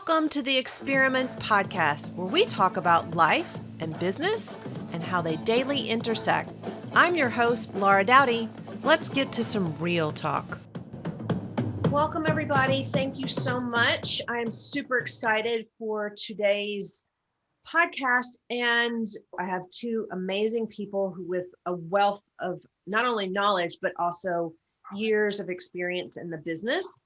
Welcome to the eXperiment podcast, where we talk about life and business and how they daily intersect. I'm your host, Laura Dowdy. Let's get to some real talk. Welcome, everybody. Thank you so much. I'm super excited for today's podcast, and I have two amazing people with a wealth of not only knowledge, but also years of experience in the business.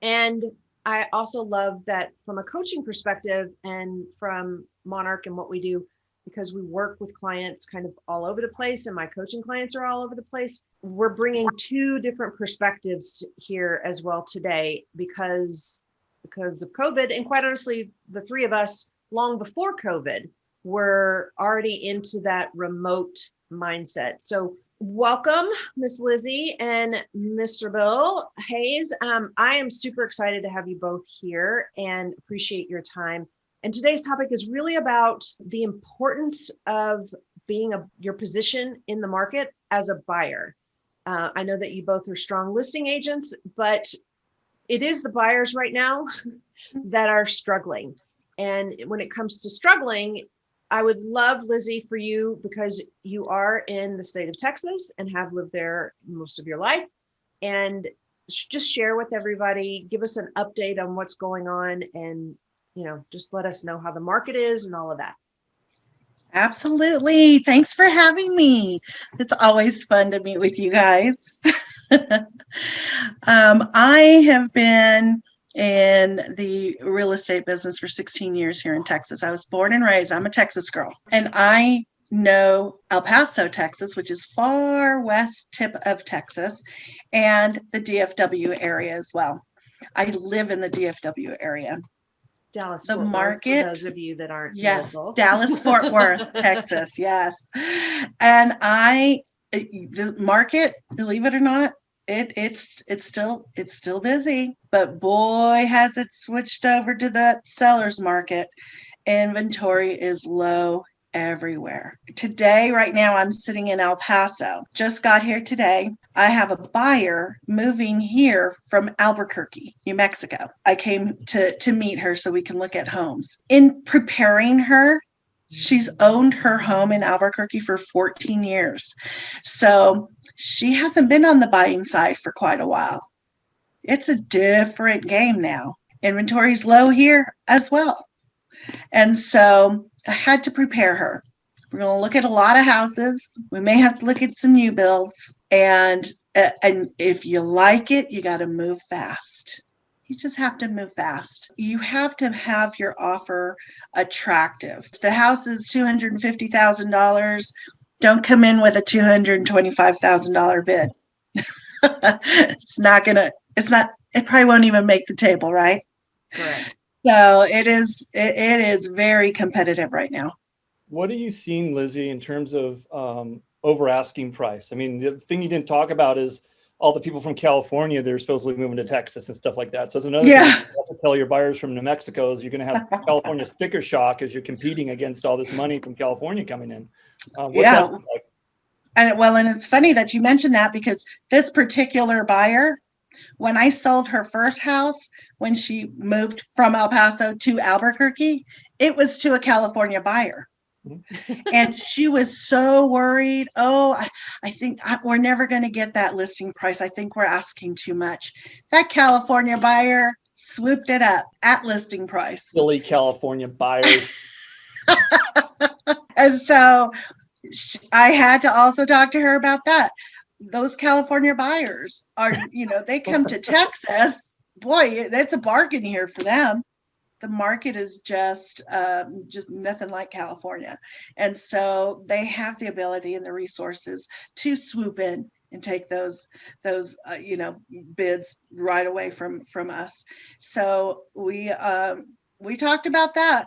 And I also love that from a coaching perspective and from Monarch and what we do, because we work with clients kind of all over the place and my coaching clients are all over the place. We're bringing two different perspectives here as well today because of COVID. And quite honestly, the three of us long before COVID were already into that remote mindset. So welcome, Miss Lizzy and Mr. Bill Hays. I am super excited to have you both here and appreciate your time. And today's topic is really about the importance of being your position in the market as a buyer. I know that you both are strong listing agents, but it is the buyers right now that are struggling. And when it comes to struggling, I would love, Lizzy, for you, because you are in the state of Texas and have lived there most of your life, and just share with everybody, give us an update on what's going on, and just let us know how the market is and all of that. Absolutely. Thanks for having me. It's always fun to meet with you guys. I have been in the real estate business for 16 years here in Texas. I was born and raised. I'm a Texas girl. And I know El Paso, Texas, which is far west tip of Texas, and the DFW area as well. I live in the DFW area. Dallas, the Fort market, Worth, for those of you that aren't local. Dallas, Fort Worth, Texas, yes. And the market, believe it or not, it's still busy, but boy, has it switched over to that seller's market. Inventory is low everywhere. Today, right now, I'm sitting in El Paso. Just got here today. I have a buyer moving here from Albuquerque, New Mexico. I came to meet her so we can look at homes. In preparing her, she's owned her home in Albuquerque for 14 years. So she hasn't been on the buying side for quite a while. It's a different game now. Inventory's low here as well. And so I had to prepare her. We're going to look at a lot of houses. We may have to look at some new builds. And if you like it, you got to move fast. You just have to move fast. You have to have your offer attractive. If the house is $250,000, don't come in with a $225,000 bid. It probably won't even make the table, right? Correct. So it is very competitive right now. What are you seeing, Lizzy, in terms of over asking price? I mean, the thing you didn't talk about is all the people from California, they're supposedly moving to Texas and stuff like that. So it's another thing you have to tell your buyers from New Mexico is you're going to have California sticker shock as you're competing against all this money from California coming in. What's that look like? And it's funny that you mentioned that, because this particular buyer, when I sold her first house, when she moved from El Paso to Albuquerque, it was to a California buyer. And she was so worried. I think we're never going to get that listing price. I think we're asking too much. That California buyer swooped it up at listing price. Silly California buyers. And so I had to also talk to her about that. Those California buyers are, they come to Texas. Boy, that's a bargain here for them. The market is just nothing like California. And so they have the ability and the resources to swoop in and take those bids right away from us. So we talked about that,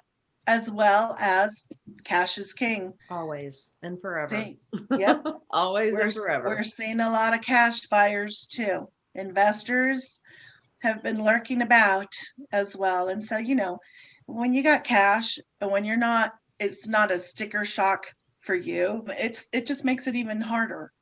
as well as cash is king. Always and forever. Yep. Always and forever. We're seeing a lot of cash buyers too. Investors have been lurking about as well. And so, when you got cash and when it's not a sticker shock for you, it just makes it even harder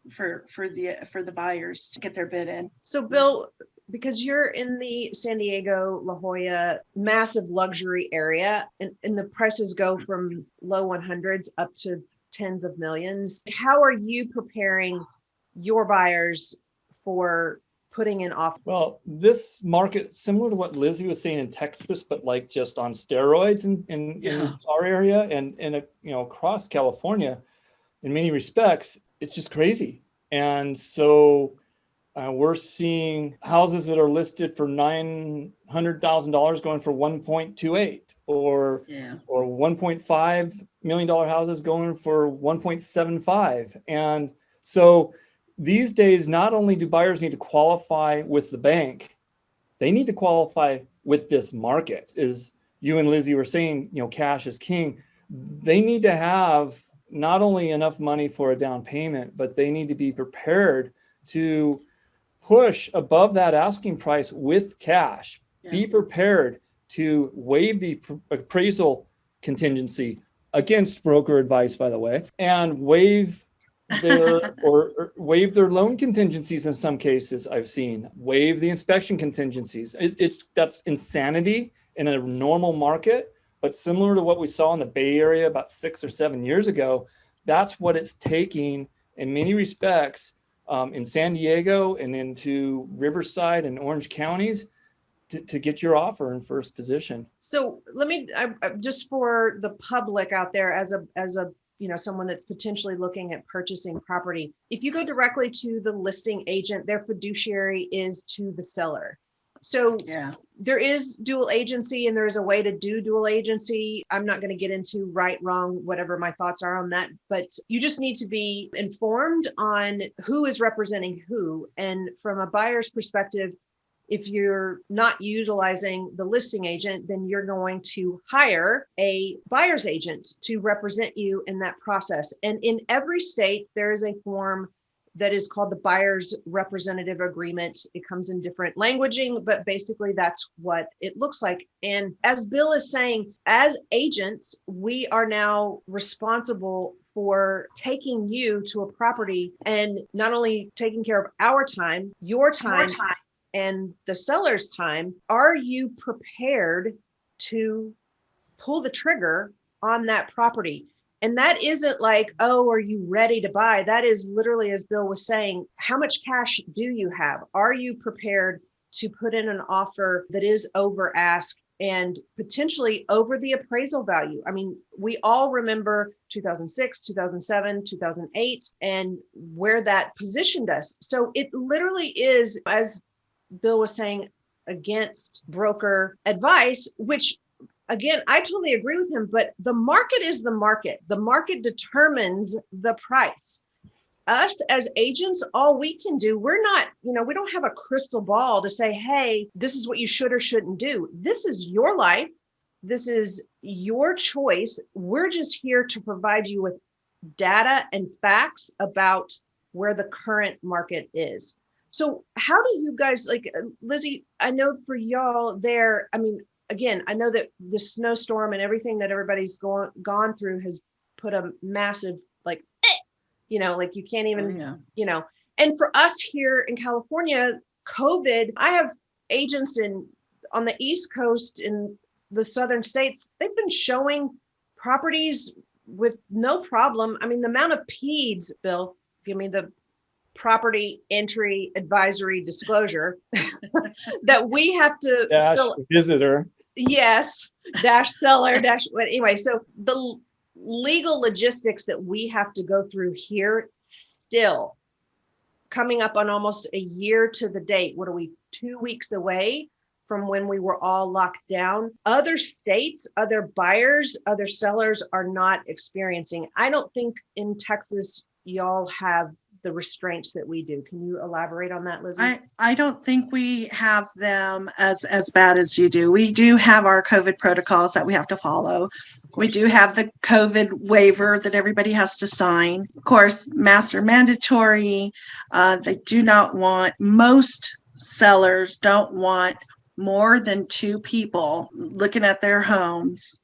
for the buyers to get their bid in. So Bill, because you're in the San Diego, La Jolla, massive luxury area, and the prices go from low 100s up to tens of millions. How are you preparing your buyers for putting in offers? Well, this market, similar to what Lizzy was saying in Texas, but like just on steroids in our area and across California, in many respects, it's just crazy. And so we're seeing houses that are listed for $900,000 going for 1.28, or $1.5 million houses going for 1.75. And so these days, not only do buyers need to qualify with the bank, they need to qualify with this market. As you and Lizzy were saying, cash is king. They need to have not only enough money for a down payment, but they need to be prepared to push above that asking price with cash. Yeah. Be prepared to waive the appraisal contingency against broker advice, by the way, and waive their or waive their loan contingencies in some cases. I've seen waive the inspection contingencies. That's insanity in a normal market, but similar to what we saw in the Bay Area about 6 or 7 years ago, that's what it's taking in many respects in San Diego and into Riverside and Orange counties to get your offer in first position. So let me just for the public out there, as a someone that's potentially looking at purchasing property, if you go directly to the listing agent, their fiduciary is to the seller. So there is dual agency, and there is a way to do dual agency. I'm not going to get into right, wrong, whatever my thoughts are on that, but you just need to be informed on who is representing who. And from a buyer's perspective, if you're not utilizing the listing agent, then you're going to hire a buyer's agent to represent you in that process. And in every state, there is a form that is called the Buyer's Representative Agreement. It comes in different languaging, but basically that's what it looks like. And as Bill is saying, as agents, we are now responsible for taking you to a property and not only taking care of our time, your time, and the seller's time. Are you prepared to pull the trigger on that property? And that isn't like, oh, are you ready to buy? That is literally, as Bill was saying, how much cash do you have? Are you prepared to put in an offer that is over ask and potentially over the appraisal value? I mean, we all remember 2006, 2007, 2008, and where that positioned us. So it literally is, as Bill was saying, against broker advice, which again, I totally agree with him, but the market is the market. The market determines the price. Us as agents, all we can do, we're not, we don't have a crystal ball to say, hey, this is what you should or shouldn't do. This is your life. This is your choice. We're just here to provide you with data and facts about where the current market is. So how do you guys, like, Lizzy, I know for y'all there, I mean, again, I know that the snowstorm and everything that everybody's gone through has put a massive, like you can't even, and for us here in California, COVID, I have agents on the East Coast in the southern states. They've been showing properties with no problem. I mean, the amount of PEDs, Bill, give me the property entry advisory disclosure that we have to dash visitor. Yes, dash seller, dash. But anyway, so the legal logistics that we have to go through here, still coming up on almost a year to the date. What are we, 2 weeks away from when we were all locked down? Other states, other buyers, other sellers are not experiencing. I don't think in Texas y'all have the restraints that we do. Can you elaborate on that, Lizzy? I don't think we have them as bad as you do. We do have our COVID protocols that we have to follow. We do have the COVID waiver that everybody has to sign. Of course, masks are mandatory. They do not want, most sellers don't want more than 2 people looking at their homes.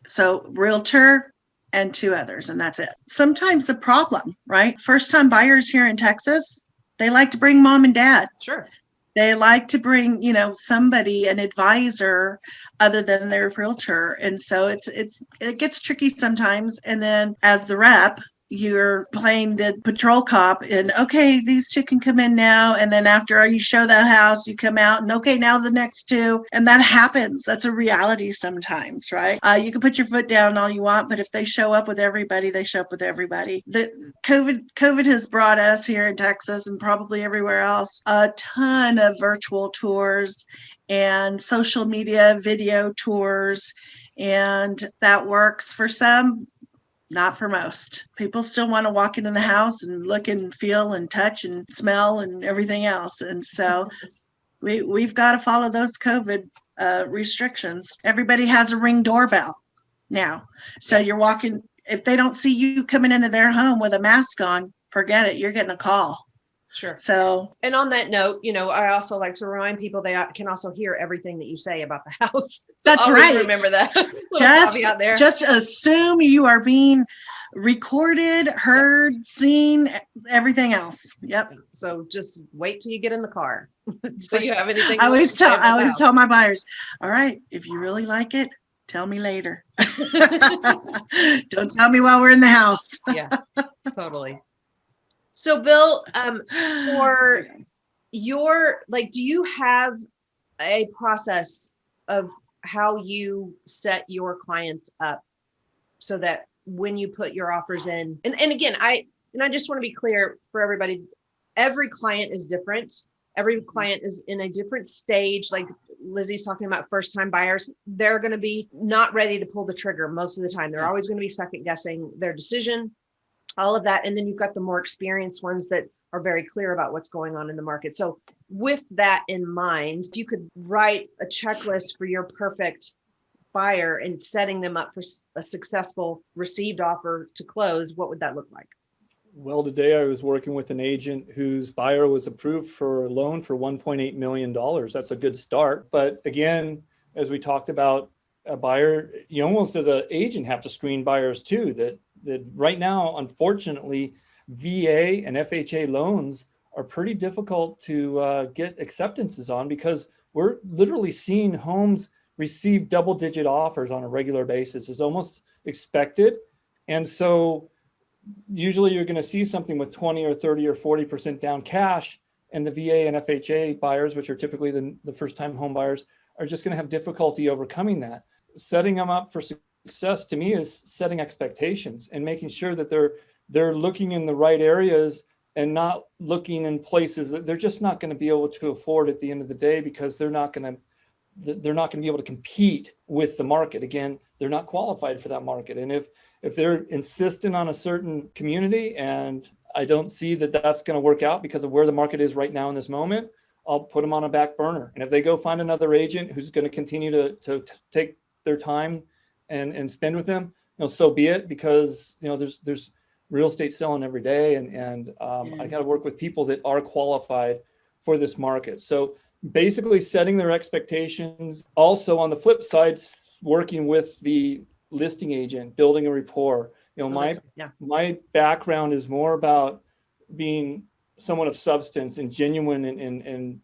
So realtor and 2 others, and that's it. Sometimes the problem, right? First time buyers here in Texas, they like to bring mom and dad. Sure. They like to bring, somebody, an advisor other than their realtor. And so it gets tricky sometimes. And then as the rep, you're playing the patrol cop and okay, these two can come in now. And then after you show the house, you come out and okay, now the next two. And that happens. That's a reality sometimes, right? You can put your foot down all you want, but if they show up with everybody, they show up with everybody. The COVID has brought us here in Texas and probably everywhere else a ton of virtual tours and social media video tours. And that works for some, not for most. People still want to walk into the house and look and feel and touch and smell and everything else. And so we've got to follow those COVID restrictions. Everybody has a Ring doorbell now. So you're walking, if they don't see you coming into their home with a mask on, forget it. You're getting a call. Sure. So, and on that note, I also like to remind people they can also hear everything that you say about the house. So that's right. Remember that. Just assume you are being recorded, heard, seen, everything else. Yep. So just wait till you get in the car. Until you have anything. I always tell my buyers, all right, if you really like it, tell me later. Don't tell me while we're in the house. Yeah, totally. So Bill, for your, do you have a process of how you set your clients up so that when you put your offers in, and again, I just want to be clear for everybody, every client is different. Every client is in a different stage. Like Lizzy's talking about first time buyers, they're going to be not ready to pull the trigger most of the time. They're always going to be second guessing their decision, all of that. And then you've got the more experienced ones that are very clear about what's going on in the market. So with that in mind, if you could write a checklist for your perfect buyer and setting them up for a successful received offer to close, what would that look like? Well, today I was working with an agent whose buyer was approved for a loan for $1.8 million. That's a good start. But again, as we talked about, a buyer, you almost as an agent have to screen buyers too. That right now, unfortunately, VA and FHA loans are pretty difficult to get acceptances on because we're literally seeing homes receive double-digit offers on a regular basis. It's almost expected. And so usually you're going to see something with 20 or 30 or 40% down cash, and the VA and FHA buyers, which are typically the first-time home buyers, are just going to have difficulty overcoming that. Setting them up for success to me is setting expectations and making sure that they're looking in the right areas and not looking in places that they're just not going to be able to afford at the end of the day because they're not going to be able to compete with the market. Again, they're not qualified for that market. And if they're insistent on a certain community and I don't see that that's going to work out because of where the market is right now in this moment, I'll put them on a back burner. And if they go find another agent who's going to continue to take their time and spend with them, so be it, because there's real estate selling every day, and I got to work with people that are qualified for this market. So basically setting their expectations. Also on the flip side, working with the listing agent, building a rapport. My background is more about being someone of substance and genuine and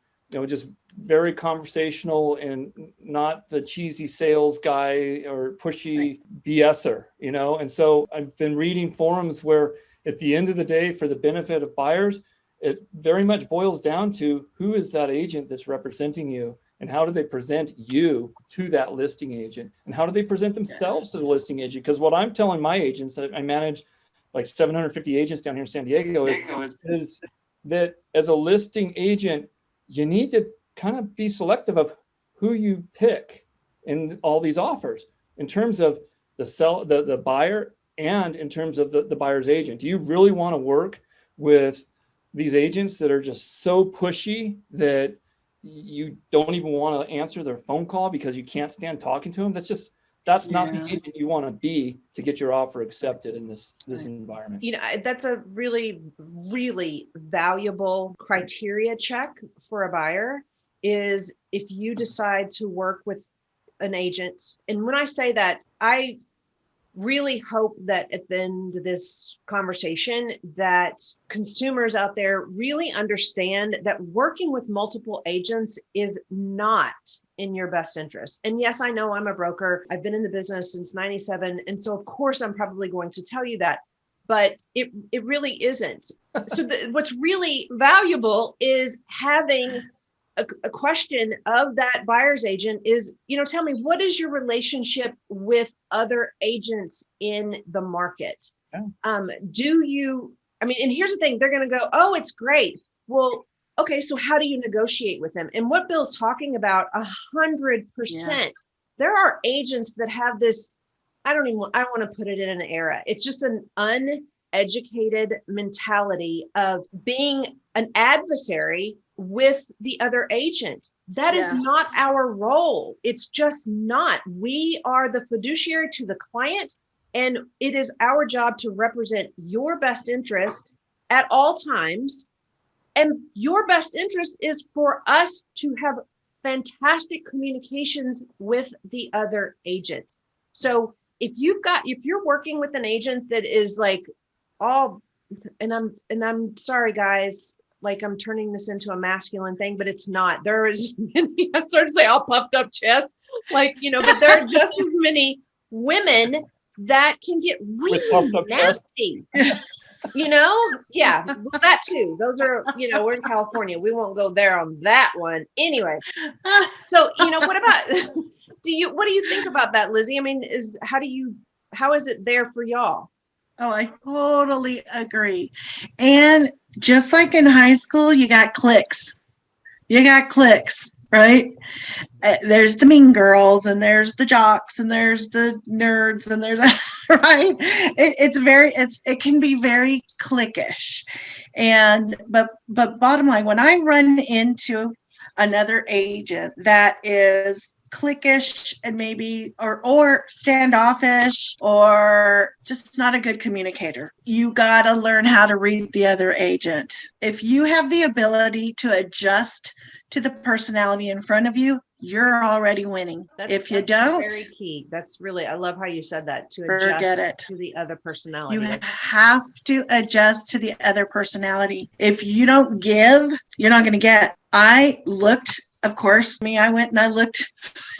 just very conversational and not the cheesy sales guy or pushy BSer, And so I've been reading forums where at the end of the day, for the benefit of buyers, it very much boils down to who is that agent that's representing you and how do they present you to that listing agent and how do they present themselves to the listing agent? Because what I'm telling my agents, that I manage like 750 agents down here in San Diego, is that as a listing agent, you need to kind of be selective of who you pick in all these offers in terms of the buyer and in terms of the buyer's agent. Do you really want to work with these agents that are just so pushy that you don't even want to answer their phone call because you can't stand talking to them? That's not the agent you want to be to get your offer accepted in this environment. That's a really, really valuable criteria check for a buyer is if you decide to work with an agent. And when I say that, I really hope that at the end of this conversation that consumers out there really understand that working with multiple agents is not in your best interest. And yes, I know I'm a broker. I've been in the business since 97. And so of course I'm probably going to tell you that, but it really isn't. So what's really valuable is having a question of that buyer's agent is, tell me, what is your relationship with other agents in the market? Yeah. And here's the thing, they're going to go, oh, it's great. Well, okay, so how do you negotiate with them? And what Bill's talking about, 100%. Yeah. There are agents that have this, I don't want to put it in an era. It's just an uneducated mentality of being an adversary with the other agent. That is not our role. It's just not. We are the fiduciary to the client, and it is our job to represent your best interest at all times. And your best interest is for us to have fantastic communications with the other agent. So if you're working with an agent that is like, and I'm sorry, guys, like I'm turning this into a masculine thing, but it's not. There is many, I started to say all puffed up chest, but there are just as many women that can get really nasty. Yeah, that too. Those are, we're in California. We won't go there on that one. Anyway, so, what about, what do you think about that, Lizzy? I mean, how is it there for y'all? Oh, I totally agree. And just like in high school, you got cliques. Right? There's the mean girls, and there's the jocks, and there's the nerds, and there's right. It can be very cliquish, but bottom line, when I run into another agent that is cliquish and maybe or standoffish or just not a good communicator, you got to learn how to read the other agent. If you have the ability to adjust to the personality in front of you, you're already winning. If you don't, very key. That's really, I love how you said that, to adjust to the other personality. You have to adjust to the other personality. If you don't give, you're not going to get. I went and I looked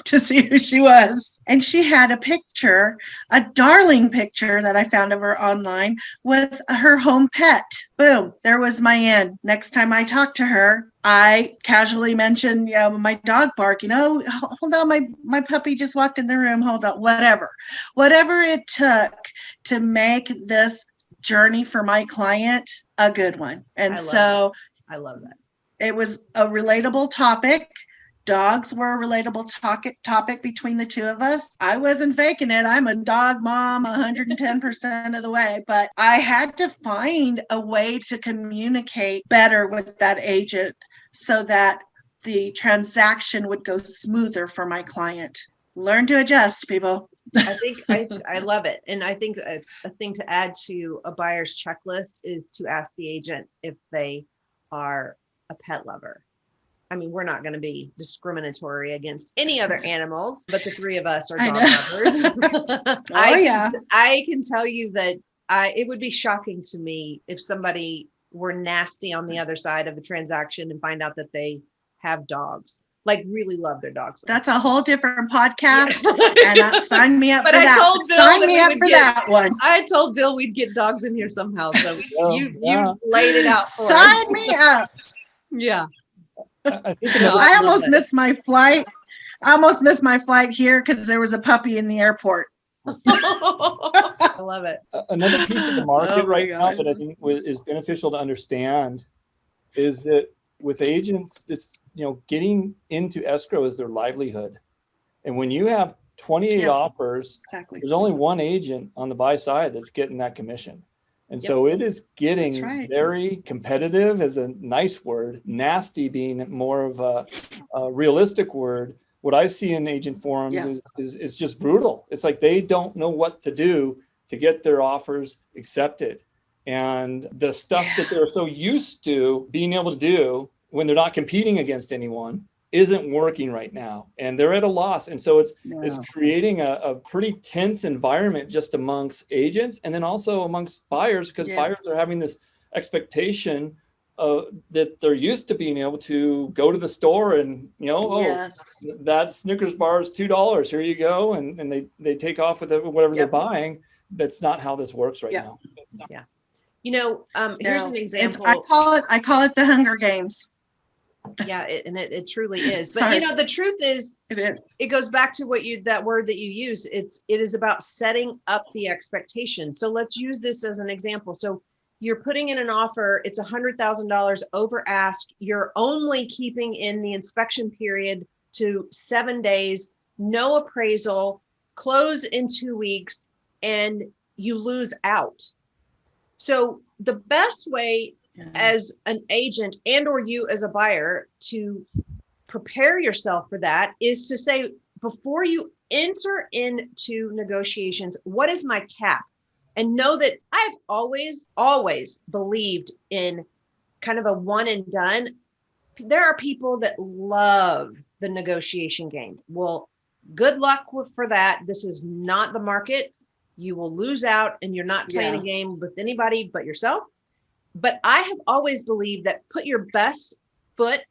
to see who she was. And she had a picture, a darling picture that I found of her online with her home pet. Boom, there was my in. Next time I talked to her, I casually mentioned, my dog barking. Oh, hold on, my puppy just walked in the room. Hold on, whatever it took to make this journey for my client a good one. And I love that. It was a relatable topic. Dogs were a relatable topic between the two of us. I wasn't faking it. I'm a dog mom 110% of the way, but I had to find a way to communicate better with that agent so that the transaction would go smoother for my client. Learn to adjust, people. I think I love it. And I think a thing to add to a buyer's checklist is to ask the agent if they are a pet lover. I mean, we're not going to be discriminatory against any other animals, but the three of us are dog lovers. I can tell you that it would be shocking to me if somebody were nasty on the other side of a transaction and find out that they have dogs, like really love their dogs. That's a whole different podcast. And sign me up for that. Told Bill sign me up for that one. I told Bill we'd get dogs in here somehow. So you laid it out for us. Sign me up. Yeah. I almost missed my flight. Here because there was a puppy in the airport. I love it. Another piece of the market now that I think is beneficial to understand is that with agents, it's getting into escrow is their livelihood, and when you have 28 offers, there's only one agent on the buy side that's getting that commission. And so it is getting very competitive, is a nice word, nasty being more of a realistic word. What I see in agent forums is just brutal. It's like they don't know what to do to get their offers accepted. And the stuff that they're so used to being able to do when they're not competing against anyone, isn't working right now, and they're at a loss. And so it's creating a pretty tense environment just amongst agents, and then also amongst buyers, because buyers are having this expectation that they're used to being able to go to the store and, that Snickers bar is $2. Here you go. And they take off with whatever they're buying. That's not how this works right now. Yeah. Here's an example. I call it the Hunger Games. Yeah, it truly is. But Sorry. the truth is, it is. It goes back to that word that you use. It is about setting up the expectation. So let's use this as an example. So you're putting in an offer. It's $100,000 over ask. You're only keeping in the inspection period to 7 days, no appraisal, close in 2 weeks, and you lose out. So the best way as an agent and or you as a buyer to prepare yourself for that is to say, before you enter into negotiations, what is my cap? And know that I've always believed in kind of a one and done. There are people that love the negotiation game. Well, good luck for that. This is not the market. You will lose out, and you're not playing a game with anybody but yourself. But I have always believed that put your best foot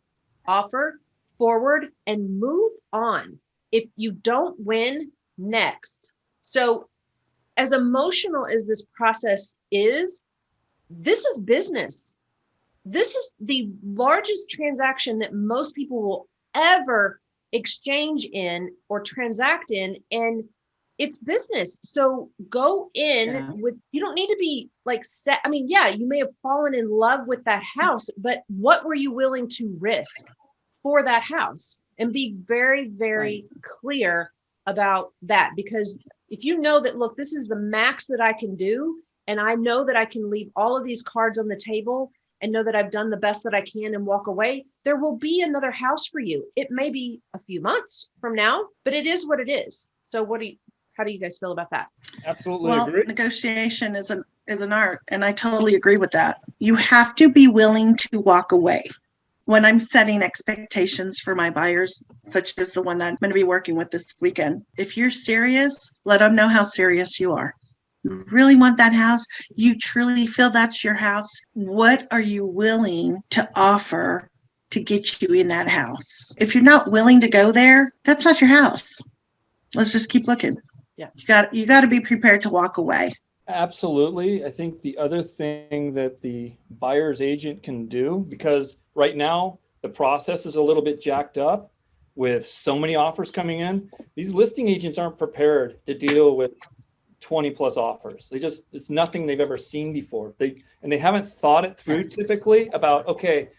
offer forward and move on. If you don't win, next. So as emotional as this process is, this is business. This is the largest transaction that most people will ever exchange in or transact in. And it's business. So go in with, you don't need to be like set. I mean, you may have fallen in love with that house, but what were you willing to risk for that house? And be very, very clear about that. Because if you know that, look, this is the max that I can do, and I know that I can leave all of these cards on the table and know that I've done the best that I can and walk away, there will be another house for you. It may be a few months from now, but it is what it is. So how do you guys feel about that? Absolutely agree. Negotiation is an art, and I totally agree with that. You have to be willing to walk away. When I'm setting expectations for my buyers, such as the one that I'm going to be working with this weekend, if you're serious, let them know how serious you are. You really want that house? You truly feel that's your house? What are you willing to offer to get you in that house? If you're not willing to go there, that's not your house. Let's just keep looking. Yeah. You got to be prepared to walk away. Absolutely. I think the other thing that the buyer's agent can do, because right now the process is a little bit jacked up with so many offers coming in, these listing agents aren't prepared to deal with 20 plus offers. It's nothing they've ever seen before. They haven't thought it through typically about, okay,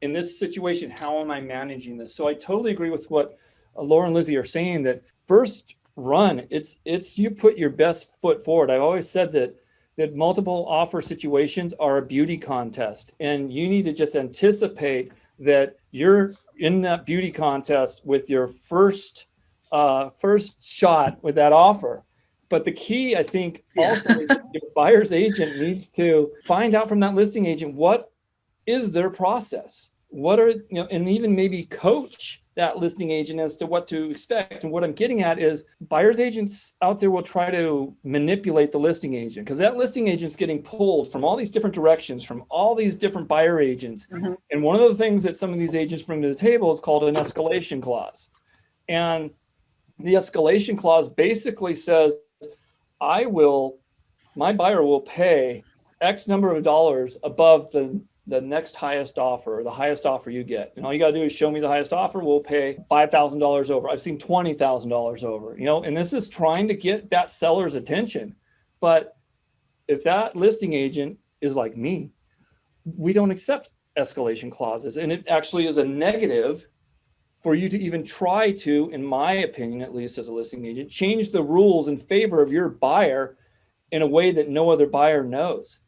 in this situation, how am I managing this? So I totally agree with what Laura and Lizzy are saying, that first run, it's you put your best foot forward. I've always said that multiple offer situations are a beauty contest, and you need to just anticipate that you're in that beauty contest with your first shot with that offer. But the key, I think, also is your buyer's agent needs to find out from that listing agent, what is their process? What are, and even maybe coach that listing agent as to what to expect. And what I'm getting at is buyer's agents out there will try to manipulate the listing agent, because that listing agent's getting pulled from all these different directions, from all these different buyer agents. Mm-hmm. And one of the things that some of these agents bring to the table is called an escalation clause. And the escalation clause basically says, my buyer will pay X number of dollars above the next highest offer, or the highest offer you get. And all you got to do is show me the highest offer. We'll pay $5,000 over. I've seen $20,000 over, and this is trying to get that seller's attention. But if that listing agent is like me, we don't accept escalation clauses. And it actually is a negative for you to even try to, in my opinion, at least as a listing agent, change the rules in favor of your buyer in a way that no other buyer knows.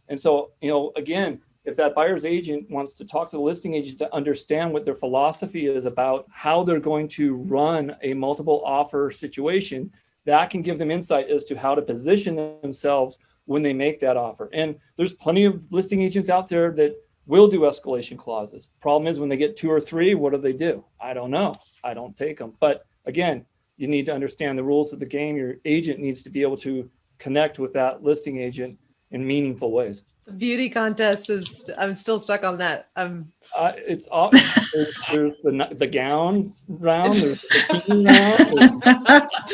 And so, again, if that buyer's agent wants to talk to the listing agent to understand what their philosophy is about how they're going to run a multiple offer situation, that can give them insight as to how to position themselves when they make that offer. And there's plenty of listing agents out there that will do escalation clauses. Problem is when they get 2 or 3, what do? I don't know. I don't take them. But again, you need to understand the rules of the game. Your agent needs to be able to connect with that listing agent in meaningful ways. The beauty contest I'm still stuck on that. It's there's the gowns round, there's the bikini round,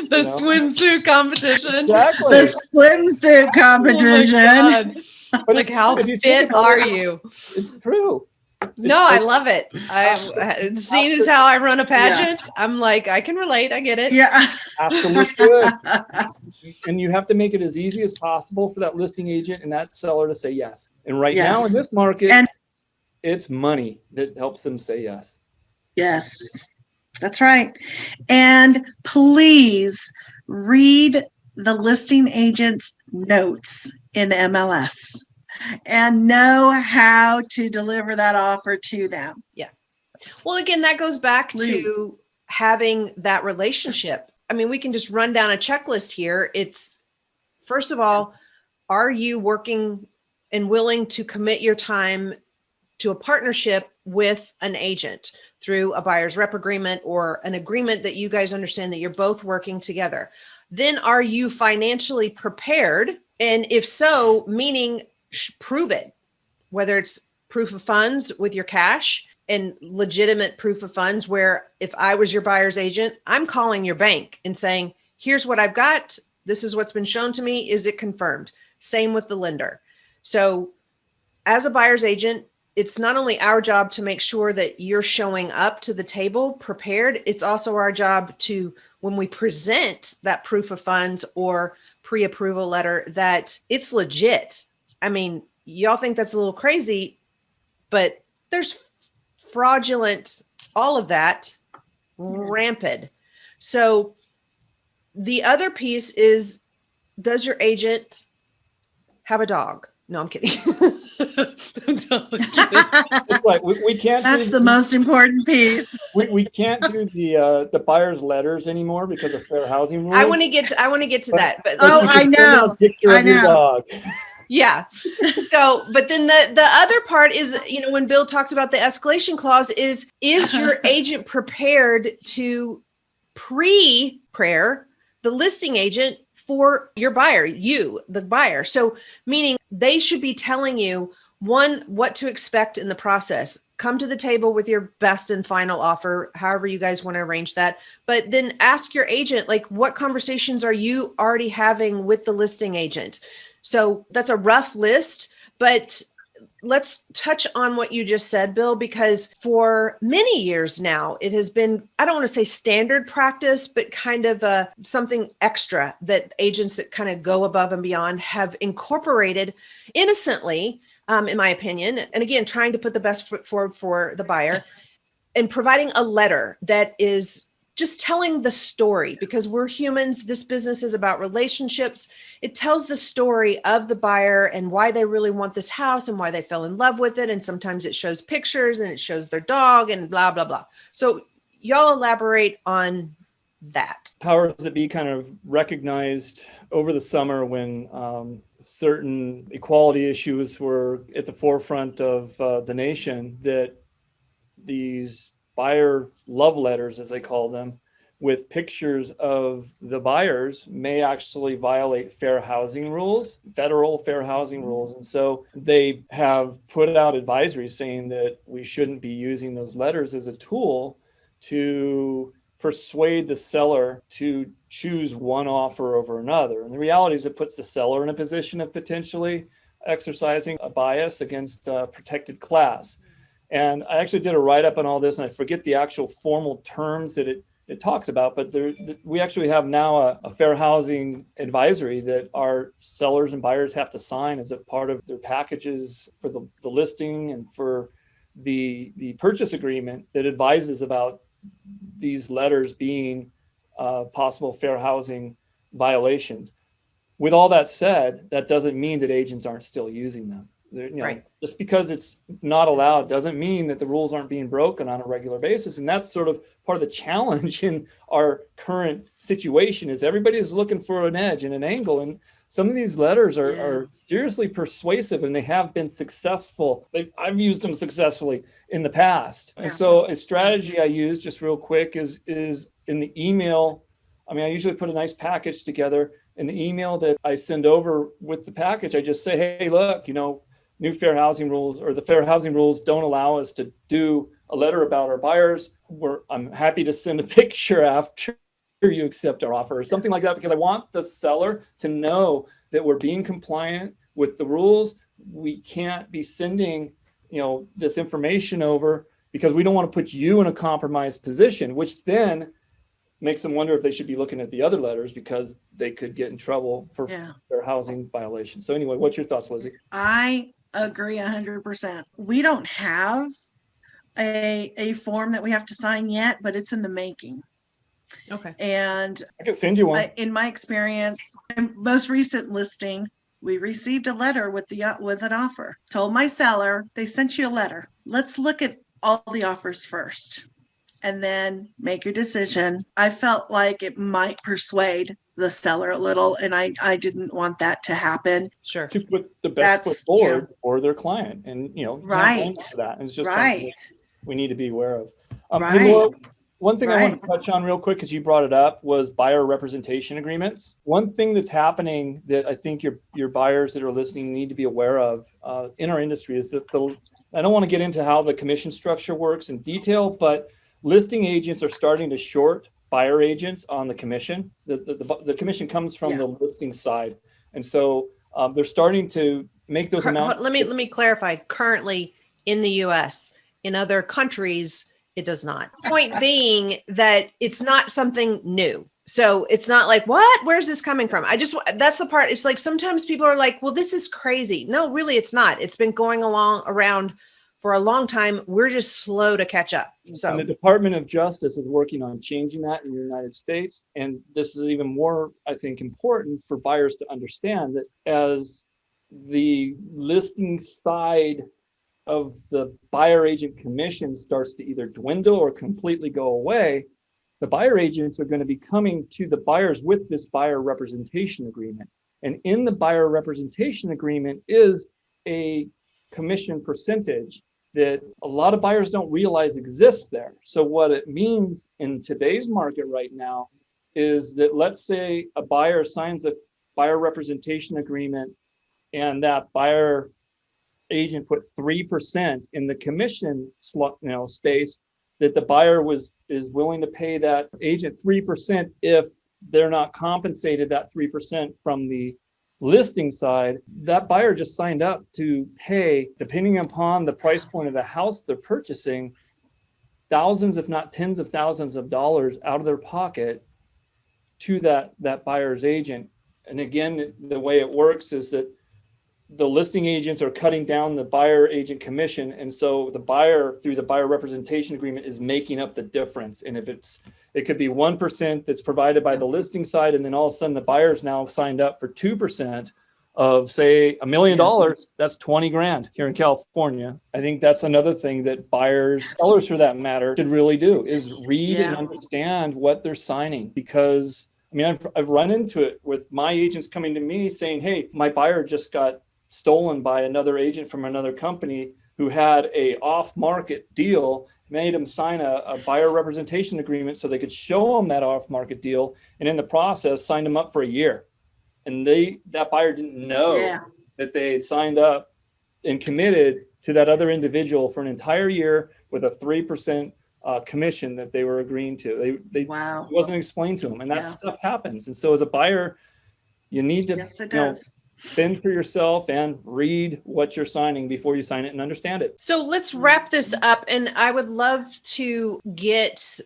the swimsuit competition. Exactly. The swimsuit competition. Oh like how fit are you? It's true. I love it. Seeing as how I run a pageant, I'm like, I can relate. I get it. Yeah. Absolutely good. And you have to make it as easy as possible for that listing agent and that seller to say yes. And now in this market, it's money that helps them say yes. Yes, that's right. And please read the listing agent's notes in MLS and know how to deliver that offer to them. Yeah. Well, again, that goes back to having that relationship. I mean, we can just run down a checklist here. It's, first of all, are you working and willing to commit your time to a partnership with an agent through a buyer's rep agreement or an agreement that you guys understand that you're both working together? Then are you financially prepared? And if so, meaning prove it, whether it's proof of funds with your cash and legitimate proof of funds, where if I was your buyer's agent, I'm calling your bank and saying, here's what I've got. This is what's been shown to me. Is it confirmed? Same with the lender. So as a buyer's agent, it's not only our job to make sure that you're showing up to the table prepared, it's also our job to, when we present that proof of funds or pre-approval letter, that it's legit. I mean, y'all think that's a little crazy, but there's fraudulent, all of that rampant. So the other piece is, does your agent have a dog? No, I'm kidding. We can't. That's the most important piece. We can't do the buyer's letters anymore because of fair housing rules. I want to get to that. But I know. I know. Yeah. So, but then the other part is, when Bill talked about the escalation clause, is your agent prepared to pre-prayer the listing agent for your buyer, the buyer? So meaning they should be telling you, one, what to expect in the process. Come to the table with your best and final offer, however you guys want to arrange that. But then ask your agent, like, what conversations are you already having with the listing agent? So that's a rough list, but let's touch on what you just said, Bill, because for many years now, it has been, I don't want to say standard practice, but kind of something extra that agents that kind of go above and beyond have incorporated innocently, in my opinion. And again, trying to put the best foot forward for the buyer and providing a letter that is just telling the story, because we're humans. This business is about relationships. It tells the story of the buyer and why they really want this house and why they fell in love with it. And sometimes it shows pictures and it shows their dog and blah, blah, blah. So y'all elaborate on that. Powers that be kind of recognized over the summer when certain equality issues were at the forefront of the nation, that these buyer love letters, as they call them, with pictures of the buyers may actually violate fair housing rules, federal fair housing rules. And so they have put out advisories saying that we shouldn't be using those letters as a tool to persuade the seller to choose one offer over another. And the reality is it puts the seller in a position of potentially exercising a bias against a protected class. And I actually did a write-up on all this, and I forget the actual formal terms that it talks about, but we actually have now a fair housing advisory that our sellers and buyers have to sign as a part of their packages for the listing and for the purchase agreement, that advises about these letters being possible fair housing violations. With all that said, that doesn't mean that agents aren't still using them. Right. Just because it's not allowed doesn't mean that the rules aren't being broken on a regular basis. And that's sort of part of the challenge in our current situation, is everybody is looking for an edge and an angle. And some of these letters are seriously persuasive, and they have been successful. I've used them successfully in the past. And so a strategy I use, just real quick, is in the email. I mean, I usually put a nice package together. In the email that I send over with the package, I just say, hey, look, new fair housing rules, or the fair housing rules don't allow us to do a letter about our buyers. I'm happy to send a picture after you accept our offer, or something like that, because I want the seller to know that we're being compliant with the rules. We can't be sending, this information over, because we don't want to put you in a compromised position, which then makes them wonder if they should be looking at the other letters, because they could get in trouble for their housing violation. So anyway, what's your thoughts, Lizzy? I agree 100%. We don't have a form that we have to sign yet, but it's in the making. Okay. And I can send you one. In my experience, most recent listing, we received a letter with an offer. Told my seller, they sent you a letter. Let's look at all the offers first, and then make your decision. I felt like it might persuade the seller a little, and I didn't want that to happen. Sure. To put the best foot forward for their client, and right. That, and it's just right. something we need to be aware of. Right. Hey, Laura, one thing I want to touch on real quick, because you brought it up, was buyer representation agreements. One thing that's happening that I think your buyers that are listening need to be aware of in our industry is that I don't want to get into how the commission structure works in detail, but listing agents are starting to short buyer agents on the commission. The commission comes from the listing side, and so they're starting to make those amounts. Let me clarify. Currently in the U.S., in other countries, it does not. Point being that it's not something new. So it's not like, what? Where's this coming from? That's the part. It's like sometimes people are like, well, this is crazy. No, really, it's not. It's been going around for a long time. We're just slow to catch up. So and the Department of Justice is working on changing that in the United States. And this is even more, I think, important for buyers to understand, that as the listing side of the buyer agent commission starts to either dwindle or completely go away, the buyer agents are going to be coming to the buyers with this buyer representation agreement. And in the buyer representation agreement is a commission percentage that a lot of buyers don't realize exists there. So what it means in today's market right now is that, let's say a buyer signs a buyer representation agreement, and that buyer agent put 3% in the commission space, that the buyer is willing to pay that agent 3% if they're not compensated that 3% from the listing side. That buyer just signed up to pay, depending upon the price point of the house they're purchasing, thousands, if not tens of thousands of dollars out of their pocket to that buyer's agent. And again, the way it works is that the listing agents are cutting down the buyer agent commission. And so the buyer, through the buyer representation agreement, is making up the difference. And if it could be 1% that's provided by the listing side, and then all of a sudden the buyer's now signed up for 2% of, say, $1 million, that's 20 grand here in California. I think that's another thing that buyers, sellers for that matter, should really do, is read and understand what they're signing. Because I mean, I've run into it with my agents coming to me saying, hey, my buyer just got stolen by another agent from another company who had a off-market deal, made them sign a buyer representation agreement so they could show them that off-market deal, and in the process signed them up for a year. And that buyer didn't know that they had signed up and committed to that other individual for an entire year with a 3% commission that they were agreeing to. It wasn't explained to them, and that stuff happens. And so as a buyer, you need to think for yourself and read what you're signing before you sign it and understand it. So let's wrap this up, and I would love to get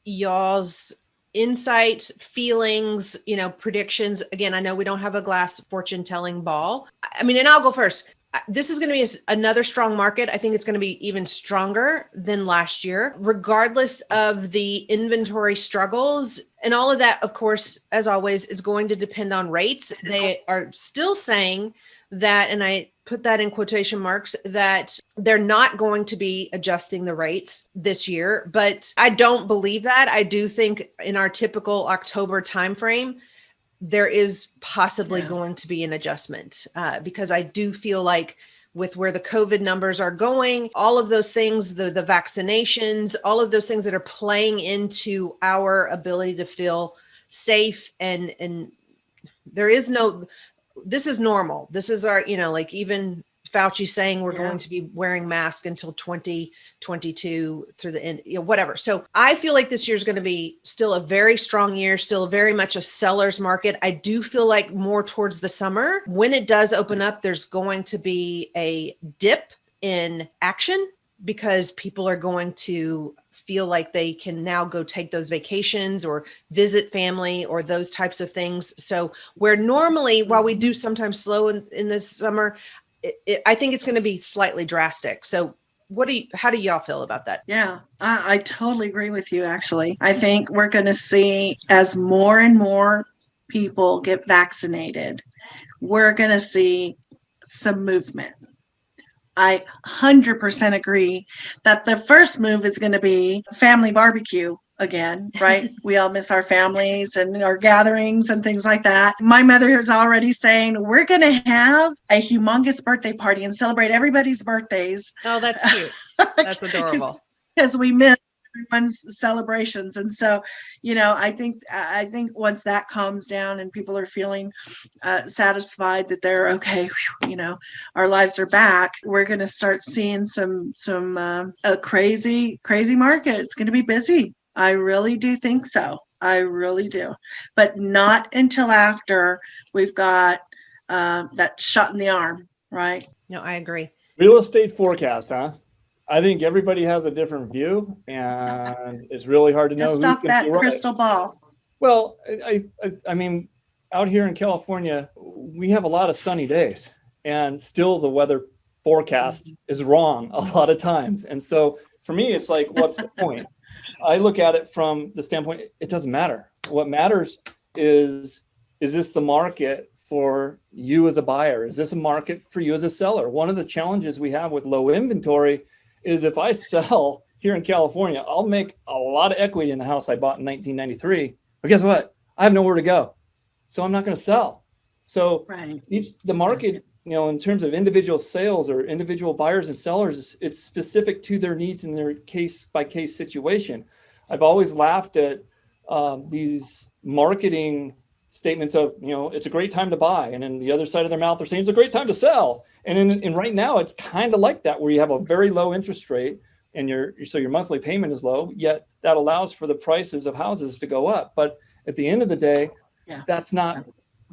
y'all's insight, feelings, predictions. Again, I know we don't have a glass fortune telling ball. I mean, and I'll go first. This is going to be another strong market. I think it's going to be even stronger than last year, regardless of the inventory struggles and all of that. Of course, as always, is going to depend on rates. They are still saying that, and I put that in quotation marks, that they're not going to be adjusting the rates this year. But I don't believe that. I do think in our typical October timeframe, there is possibly going to be an adjustment because I do feel like with where the COVID numbers are going, all of those things, the vaccinations, all of those things that are playing into our ability to feel safe and there is no, this is normal. This is our, like even Fauci saying we're going to be wearing masks until 2022 through the end, whatever. So I feel like this year is going to be still a very strong year, still very much a seller's market. I do feel like more towards the summer, when it does open up, there's going to be a dip in action because people are going to feel like they can now go take those vacations or visit family or those types of things. So where normally, while we do sometimes slow in the summer, I think it's going to be slightly drastic. So how do y'all feel about that? Yeah, I totally agree with you, actually. I think we're going to see as more and more people get vaccinated, we're going to see some movement. I 100% agree that the first move is going to be family barbecue again, right? We all miss our families and our gatherings and things like that. My mother is already saying we're going to have a humongous birthday party and celebrate everybody's birthdays. Oh, that's cute. That's adorable. Because we miss everyone's celebrations. And so, I think once that calms down and people are feeling satisfied that they're okay, our lives are back, we're going to start seeing some a crazy market. It's going to be busy. I really do think so. I really do. But not until after we've got that shot in the arm, right? No, I agree. Real estate forecast, huh? I think everybody has a different view, and it's really hard to know. Just off that crystal ball. Well, I mean, out here in California, we have a lot of sunny days, and still the weather forecast is wrong a lot of times. And so for me, it's like, what's the point? I look at it from the standpoint, it doesn't matter. What matters is this the market for you as a buyer? Is this a market for you as a seller? One of the challenges we have with low inventory is if I sell here in California, I'll make a lot of equity in the house I bought in 1993. But guess what? I have nowhere to go. So I'm not going to sell. So the market, in terms of individual sales or individual buyers and sellers, it's specific to their needs in their case by case situation. I've always laughed at these marketing statements of, it's a great time to buy. And then the other side of their mouth, they're saying it's a great time to sell. And right now it's kind of like that, where you have a very low interest rate and your monthly payment is low, yet that allows for the prices of houses to go up. But at the end of the day, that's not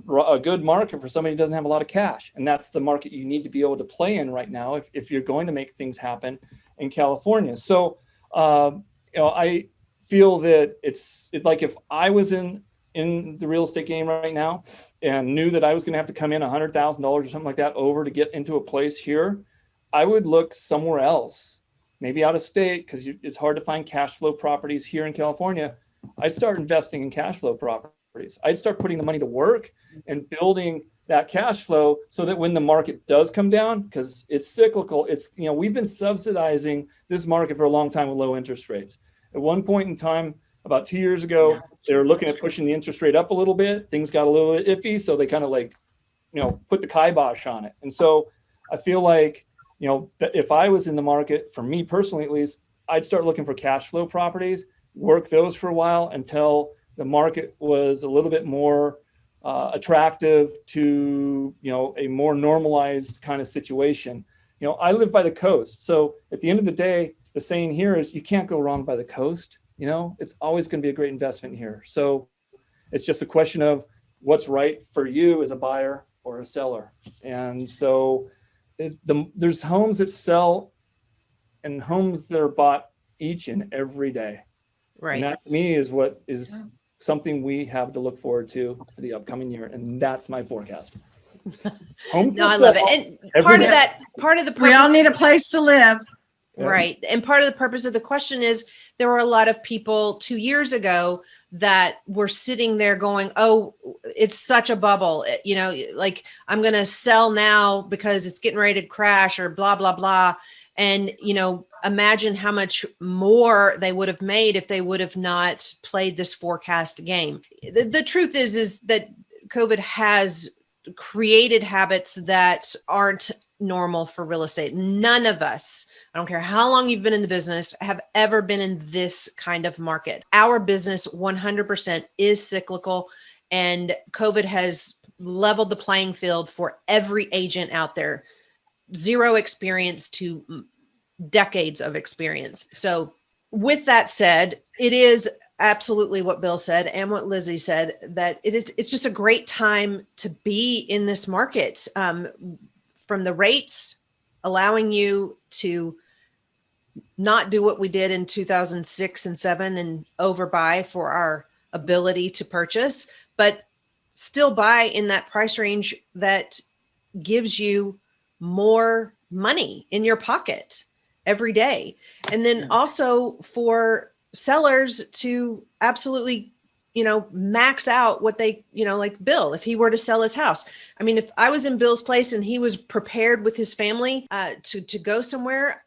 a good market for somebody who doesn't have a lot of cash. And that's the market you need to be able to play in right now if you're going to make things happen in California. So, I feel that it's like if I was in the real estate game right now and knew that I was going to have to come in $100,000 or something like that over to get into a place here, I would look somewhere else, maybe out of state, because it's hard to find cash flow properties here in California. I'd start investing in cash flow properties. I'd start putting the money to work and building that cash flow so that when the market does come down, because it's cyclical, we've been subsidizing this market for a long time with low interest rates. At one point in time, about 2 years ago, they were looking at pushing the interest rate up a little bit. Things got a little bit iffy, so they kind of put the kibosh on it. And so I feel like, that if I was in the market, for me personally at least, I'd start looking for cash flow properties, work those for a while until the market was a little bit more attractive to, a more normalized kind of situation. I live by the coast. So at the end of the day, the saying here is you can't go wrong by the coast. It's always going to be a great investment here. So it's just a question of what's right for you as a buyer or a seller. And so there's homes that sell and homes that are bought each and every day. Right. And that to me is what is something we have to look forward to for the upcoming year. And that's my forecast. Homes I love it. And part of the purpose, we all need a place to live. Right. And part of the purpose of the question is there were a lot of people 2 years ago that were sitting there going, oh, it's such a bubble. Like I'm going to sell now because it's getting ready to crash or blah, blah, blah. And, imagine how much more they would have made if they would have not played this forecast game. The truth is that COVID has created habits that aren't normal for real estate. None of us, I don't care how long you've been in the business, have ever been in this kind of market. Our business 100% is cyclical, and COVID has leveled the playing field for every agent out there. Zero experience to decades of experience. So with that said, it is absolutely what Bill said and what Lizzy said, that it's just a great time to be in this market. From the rates allowing you to not do what we did in 2006 and 7 and overbuy for our ability to purchase, but still buy in that price range that gives you more money in your pocket every day. And then also for sellers to absolutely, max out what they, like Bill, if he were to sell his house. I mean, if I was in Bill's place and he was prepared with his family to go somewhere,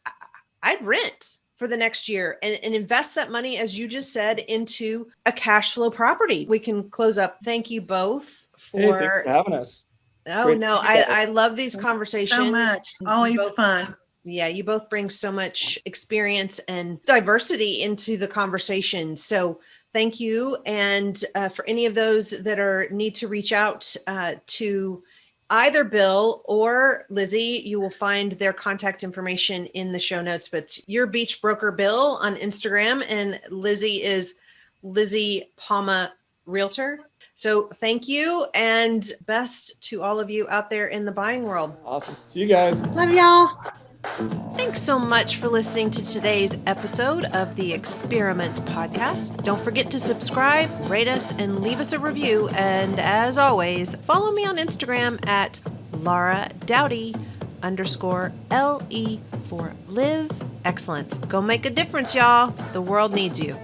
I'd rent for the next year and invest that money, as you just said, into a cash flow property. We can close up. Thank you both for, thanks for having us. Oh, Great no, I love these conversations. So much. Always fun. Yeah, you both bring so much experience and diversity into the conversation. So thank you. And for any of those that need to reach out to either Bill or Lizzy, you will find their contact information in the show notes. But you're Beach Broker Bill on Instagram, and Lizzy is Lizzy Palma Realtor. So thank you, and best to all of you out there in the buying world. Awesome. See you guys. Love y'all. Thanks so much for listening to today's episode of the eXperiment podcast. Don't forget to subscribe, rate us, and leave us a review. And as always, follow me on Instagram at LauraDowdy_LE for Live Excellence. Go make a difference, y'all. The world needs you.